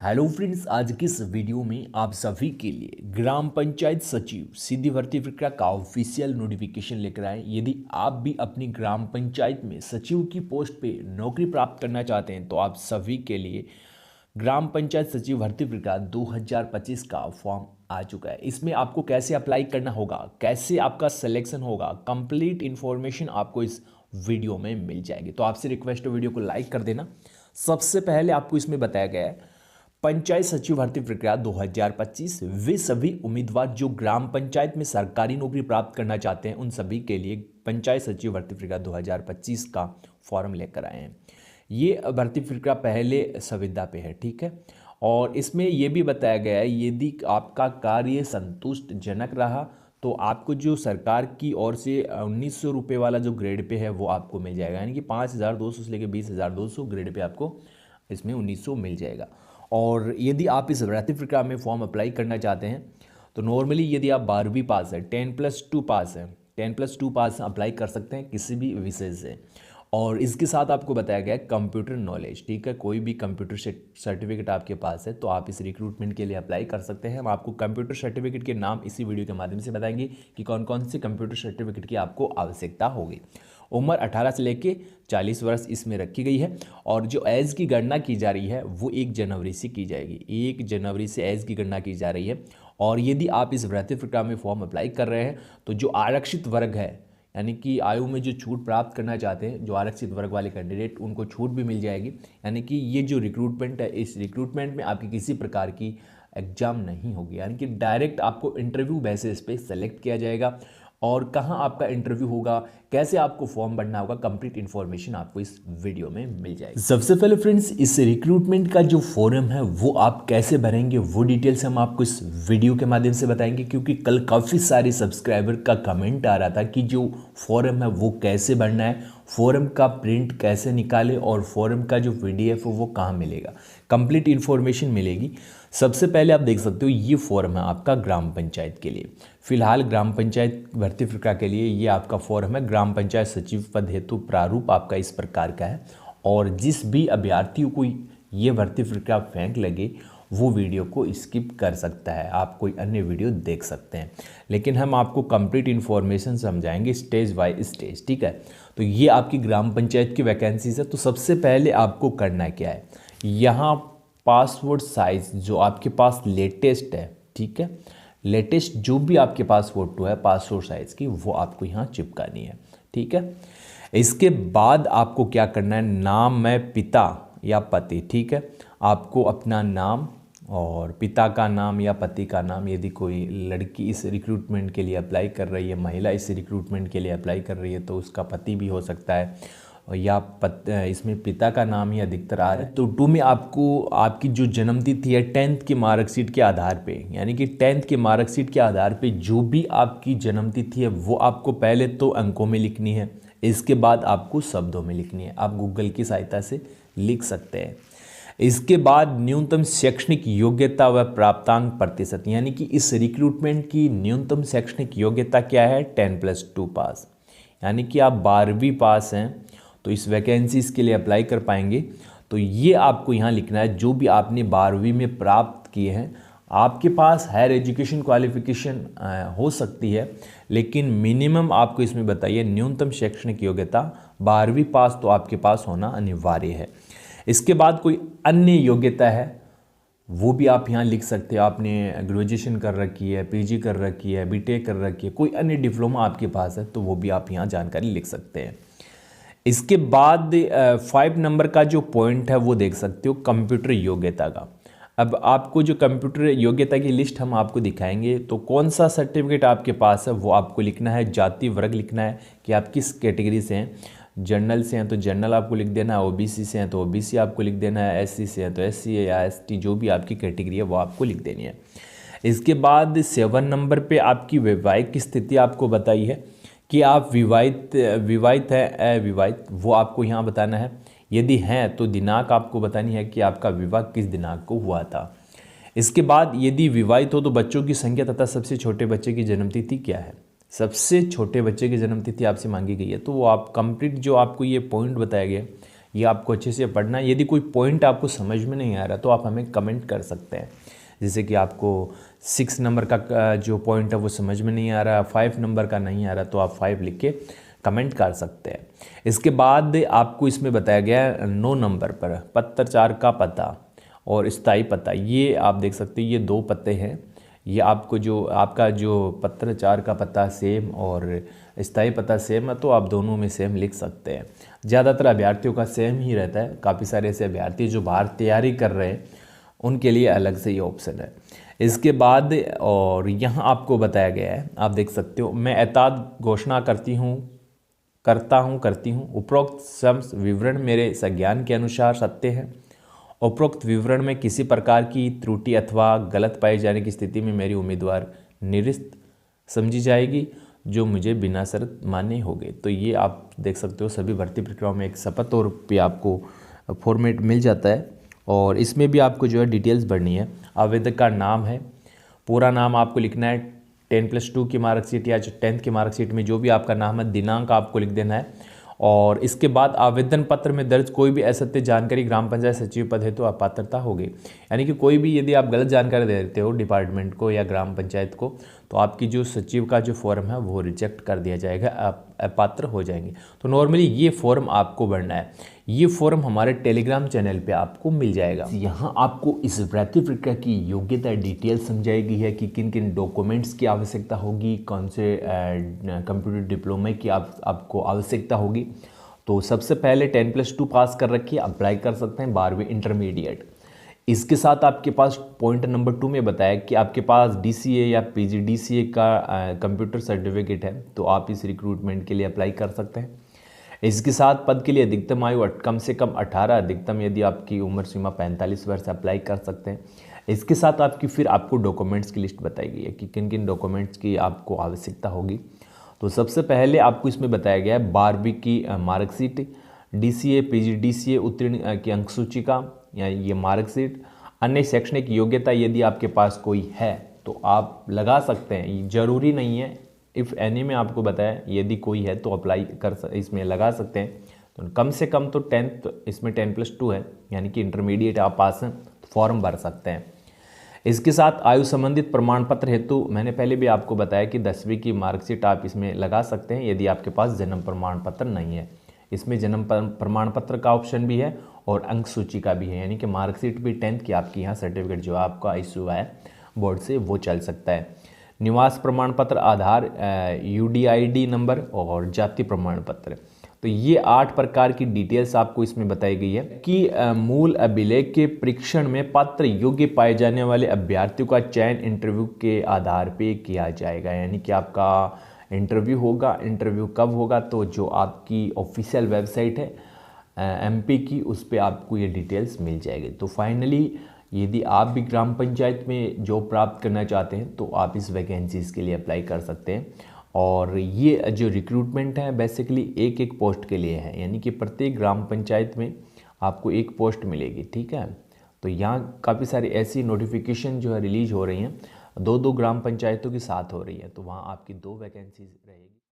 Hello friends, आज की इस वीडियो में आप सभी के लिए ग्राम पंचायत सचिव सीधी भर्ती प्रक्रिया का ऑफिशियल नोटिफिकेशन लेकर आए। यदि आप भी अपनी ग्राम पंचायत में सचिव की पोस्ट पे नौकरी प्राप्त करना चाहते हैं तो आप सभी के लिए ग्राम पंचायत सचिव भर्ती प्रक्रिया 2025 का फॉर्म आ चुका है। इसमें आपको कैसे अप्लाई करना होगा, कैसे आपका सिलेक्शन होगा, कंप्लीट इन्फॉर्मेशन आपको इस वीडियो में मिल जाएगी। तो आपसे रिक्वेस्ट है वीडियो को लाइक कर देना। सबसे पहले आपको इसमें बताया गया है पंचायत सचिव भर्ती प्रक्रिया 2025 वे सभी उम्मीदवार जो ग्राम पंचायत में सरकारी नौकरी प्राप्त करना चाहते हैं उन सभी के लिए पंचायत सचिव भर्ती प्रक्रिया 2025 का फॉर्म लेकर आए हैं। ये भर्ती प्रक्रिया पहले संविदा पे है, ठीक है। और इसमें यह भी बताया गया है यदि आपका कार्य संतुष्टजनक रहा तो आपको जो सरकार की ओर से 1900 रुपये वाला जो ग्रेड पे है वो आपको मिल जाएगा, यानी कि 5200 से लेकर 20200 ग्रेड पे आपको इसमें 1900 मिल जाएगा। और यदि आप इस भर्ती प्रक्रिया में फॉर्म अप्लाई करना चाहते हैं तो नॉर्मली यदि आप 12वीं पास है, 10+2 पास है, 10+2 पास अप्लाई कर सकते हैं किसी भी विषय से। और इसके साथ आपको बताया गया है कंप्यूटर नॉलेज, ठीक है। कोई भी कंप्यूटर सर्टिफिकेट आपके पास है तो आप इस रिक्रूटमेंट के लिए अप्लाई कर सकते हैं। हम आपको कंप्यूटर सर्टिफिकेट के नाम इसी वीडियो के माध्यम से बताएंगे कि कौन कौन से कंप्यूटर सर्टिफिकेट की आपको आवश्यकता होगी। उम्र 18 से लेके 40 वर्ष इसमें रखी गई है और जो एज की गणना की जा रही है वो 1 जनवरी से की जाएगी। 1 जनवरी से एज की गणना की जा रही है। और यदि आप इस भर्ती प्रक्रिया में फॉर्म अप्लाई कर रहे हैं तो जो आरक्षित वर्ग है, यानी कि आयु में जो छूट प्राप्त करना चाहते हैं, जो आरक्षित वर्ग वाले कैंडिडेट, उनको छूट भी मिल जाएगी। यानी कि ये जो रिक्रूटमेंट है, इस रिक्रूटमेंट में आपकी किसी प्रकार की एग्जाम नहीं होगी, यानी कि डायरेक्ट आपको इंटरव्यू बेसिस पे सेलेक्ट किया जाएगा। और कहाँ आपका इंटरव्यू होगा, कैसे आपको फॉर्म भरना होगा, कंप्लीट इन्फॉर्मेशन आपको इस वीडियो में मिल जाएगी। सबसे पहले फ्रेंड्स, इस रिक्रूटमेंट का जो फॉर्म है वो आप कैसे भरेंगे वो डिटेल्स हम आपको इस वीडियो के माध्यम से बताएंगे, क्योंकि कल काफ़ी सारे सब्सक्राइबर का कमेंट आ रहा था कि जो फॉर्म है वो कैसे भरना है, फॉर्म का प्रिंट कैसे निकाले और फॉर्म का जो PDF है वो कहाँ मिलेगा। कंप्लीट इन्फॉर्मेशन मिलेगी। सबसे पहले आप देख सकते हो ये फॉर्म है आपका ग्राम पंचायत के लिए। फिलहाल ग्राम पंचायत भर्ती प्रक्रिया के लिए ये आपका फॉर्म है। ग्राम पंचायत सचिव पद हेतु प्रारूप आपका इस प्रकार का है। और जिस भी अभ्यर्थियों को ये भर्ती प्रक्रिया फेंक लगे वो वीडियो को स्किप कर सकता है, आप कोई अन्य वीडियो देख सकते हैं। लेकिन हम आपको कंप्लीट इन्फॉर्मेशन समझाएंगे स्टेज बाय स्टेज, ठीक है। तो ये आपकी ग्राम पंचायत की वैकेंसीज है। तो सबसे पहले आपको करना क्या है, यहाँ पासपोर्ट साइज जो आपके पास लेटेस्ट है, ठीक है, लेटेस्ट जो भी आपके पास फोटो है पासपोर्ट साइज की वो आपको यहाँ चिपकानी है, ठीक है। इसके बाद आपको क्या करना है, नाम में पिता या पति, ठीक है। आपको अपना नाम और पिता का नाम या पति का नाम, यदि कोई लड़की इस रिक्रूटमेंट के लिए अप्लाई कर रही है, महिला इस रिक्रूटमेंट के लिए अप्लाई कर रही है तो उसका पति भी हो सकता है, या इसमें पिता का नाम ही अधिकतर आ रहा है। तो 2 में आपको आपकी जो जन्म तिथि है 10th की मार्कशीट के आधार पे, यानी कि 10th के मार्कशीट के आधार पे जो भी आपकी जन्म तिथि है वो आपको पहले तो अंकों में लिखनी है, इसके बाद आपको शब्दों में लिखनी है। आप गूगल की सहायता से लिख सकते हैं। इसके बाद न्यूनतम शैक्षणिक योग्यता व प्राप्तांक प्रतिशत, यानी कि इस रिक्रूटमेंट की न्यूनतम शैक्षणिक योग्यता क्या है, 10+2 पास, यानी कि आप 12वीं पास हैं तो इस वैकेंसीज के लिए अप्लाई कर पाएंगे। तो ये आपको यहाँ लिखना है जो भी आपने 12वीं में प्राप्त किए हैं। आपके पास हायर एजुकेशन क्वालिफिकेशन हो सकती है, लेकिन मिनिमम आपको इसमें बताइए न्यूनतम शैक्षणिक योग्यता 12वीं पास तो आपके पास होना अनिवार्य है। इसके बाद कोई अन्य योग्यता है वो भी आप यहाँ लिख सकते हो। आपने ग्रेजुएशन कर रखी है, PG कर रखी है, BTech कर रखी है, कोई अन्य डिप्लोमा आपके पास है तो वो भी आप यहाँ जानकारी लिख सकते हैं। इसके बाद 5 नंबर का जो पॉइंट है वो देख सकते हो कंप्यूटर योग्यता का। अब आपको जो कंप्यूटर योग्यता की लिस्ट हम आपको दिखाएंगे, तो कौन सा सर्टिफिकेट आपके पास है वो आपको लिखना है। जाति वर्ग लिखना है कि आप किस कैटेगरी से हैं। जनरल से हैं तो जनरल आपको लिख देना है, OBC से हैं तो OBC आपको लिख देना है, SC से हैं तो SC या ST, जो भी आपकी कैटेगरी है वो आपको लिख देनी है। इसके बाद 7 नंबर पे आपकी वैवाहिक स्थिति आपको बताई है कि आप विवाहित है, अविवाहित, वो आपको यहाँ बताना है। यदि हैं तो दिनांक आपको बतानी है कि आपका विवाह किस दिनांक को हुआ था। इसके बाद यदि विवाहित हो तो बच्चों की संख्या तथा सबसे छोटे बच्चे की जन्मतिथि क्या है। सबसे छोटे बच्चे की जन्मतिथि आपसे मांगी गई है, तो वो आप कंप्लीट जो आपको ये पॉइंट बताया गया ये आपको अच्छे से पढ़ना है। यदि कोई पॉइंट आपको समझ में नहीं आ रहा तो आप हमें कमेंट कर सकते हैं। जैसे कि आपको 6 नंबर का जो पॉइंट है वो समझ में नहीं आ रहा, 5 नंबर का नहीं आ रहा, तो आप 5 लिख के कमेंट कर सकते हैं। इसके बाद आपको इसमें बताया गया है 9 नंबर पर पत्राचार का पता और स्थायी पता। ये आप देख सकते हैं, ये 2 पते हैं। ये आपको जो आपका जो पत्राचार का पता सेम और स्थायी पता सेम है तो आप दोनों में सेम लिख सकते हैं। ज़्यादातर अभ्यर्थियों का सेम ही रहता है। काफ़ी सारे ऐसे अभ्यर्थी जो बाहर तैयारी कर रहे हैं उनके लिए अलग से ये ऑप्शन है। इसके बाद और यहाँ आपको बताया गया है, आप देख सकते हो, मैं एताद घोषणा करती हूँ उपरोक्त शब्द विवरण मेरे संज्ञान के अनुसार सत्य है। उपरोक्त विवरण में किसी प्रकार की त्रुटि अथवा गलत पाए जाने की स्थिति में मेरी उम्मीदवार निरस्त समझी जाएगी, जो मुझे बिना शर्त मान्य होंगे। तो ये आप देख सकते हो, सभी भर्ती प्रक्रियाओं में एक शपथ और पे आपको फॉर्मेट मिल जाता है और इसमें भी आपको जो है डिटेल्स भरनी है। आवेदक का नाम है, पूरा नाम आपको लिखना है। 10+2 की मार्कशीट या 10th की मार्कशीट में जो भी आपका नाम है, दिनांक आपको लिख देना है। और इसके बाद आवेदन पत्र में दर्ज कोई भी असत्य जानकारी ग्राम पंचायत सचिव पद हेतु अपात्रता होगी। यानी कि कोई भी यदि आप गलत जानकारी दे देते हो डिपार्टमेंट को या ग्राम पंचायत को, तो आपकी जो सचिव का जो फॉर्म है वो रिजेक्ट कर दिया जाएगा, आप अपात्र हो जाएंगे। तो नॉर्मली ये फॉर्म आपको भरना है। ये फॉर्म हमारे टेलीग्राम चैनल पे आपको मिल जाएगा। यहाँ आपको इस भर्ती प्रक्रिया की योग्यता डिटेल समझाई गई है कि किन किन डॉक्यूमेंट्स की आवश्यकता होगी, कौन से कंप्यूटर डिप्लोमा की आपको आवश्यकता होगी। तो सबसे पहले 10+2 पास कर रखिए, अप्लाई कर सकते हैं 12वीं इंटरमीडिएट। इसके साथ आपके पास पॉइंट नंबर 2 में बताया कि आपके पास DCA या PGDCA का कंप्यूटर सर्टिफिकेट है, तो आप इस रिक्रूटमेंट के लिए अप्लाई कर सकते हैं। इसके साथ पद के लिए अधिकतम आयु कम से कम 18, अधिकतम यदि आपकी उम्र सीमा 45 वर्ष अप्लाई कर सकते हैं। इसके साथ आपको डॉक्यूमेंट्स की लिस्ट बताई गई है कि किन किन डॉक्यूमेंट्स की आपको आवश्यकता होगी। तो सबसे पहले आपको इसमें बताया गया है 12वीं की मार्कशीट, DCA PGDCA उत्तीर्ण की अंक सूची का या ये मार्कशीट, अन्य शैक्षणिक योग्यता यदि आपके पास कोई है तो आप लगा सकते हैं, जरूरी नहीं है। इफ़ एनी में आपको बताया यदि कोई है तो अप्लाई इसमें लगा सकते हैं। तो कम से कम तो 10th, इसमें 10+2 है, यानी कि इंटरमीडिएट आप पास हैं तो फॉर्म भर सकते हैं। इसके साथ आयु संबंधित प्रमाण पत्र हेतु मैंने पहले भी आपको बताया कि 10वीं की मार्कशीट आप इसमें लगा सकते हैं यदि आपके पास जन्म प्रमाण पत्र नहीं है। इसमें जन्म प्रमाण पत्र का ऑप्शन भी है और अंक सूची का भी है, यानी कि मार्कशीट भी 10th की आपकी यहाँ सर्टिफिकेट जो आपका इशू हुआ है बोर्ड से वो चल सकता है। निवास प्रमाण पत्र, आधार, UDID नंबर और जाति प्रमाण पत्र। तो ये 8 प्रकार की डिटेल्स आपको इसमें बताई गई है कि मूल अभिलेख के परीक्षण में पात्र योग्य पाए जाने वाले अभ्यर्थियों का चयन इंटरव्यू के आधार पे किया जाएगा। यानी कि आपका इंटरव्यू होगा, इंटरव्यू कब होगा, तो जो आपकी ऑफिशियल वेबसाइट है MP की, उस पर आपको ये डिटेल्स मिल जाएगी। तो फाइनली यदि आप भी ग्राम पंचायत में जॉब प्राप्त करना चाहते हैं तो आप इस वैकेंसीज़ के लिए अप्लाई कर सकते हैं। और ये जो रिक्रूटमेंट है बेसिकली एक एक पोस्ट के लिए है, यानी कि प्रत्येक ग्राम पंचायत में आपको एक पोस्ट मिलेगी, ठीक है। तो यहाँ काफ़ी सारी ऐसी नोटिफिकेशन जो है रिलीज हो रही हैं, 2-2 ग्राम पंचायतों के साथ हो रही है, तो वहाँ आपकी 2 वैकेंसीज रहेगी।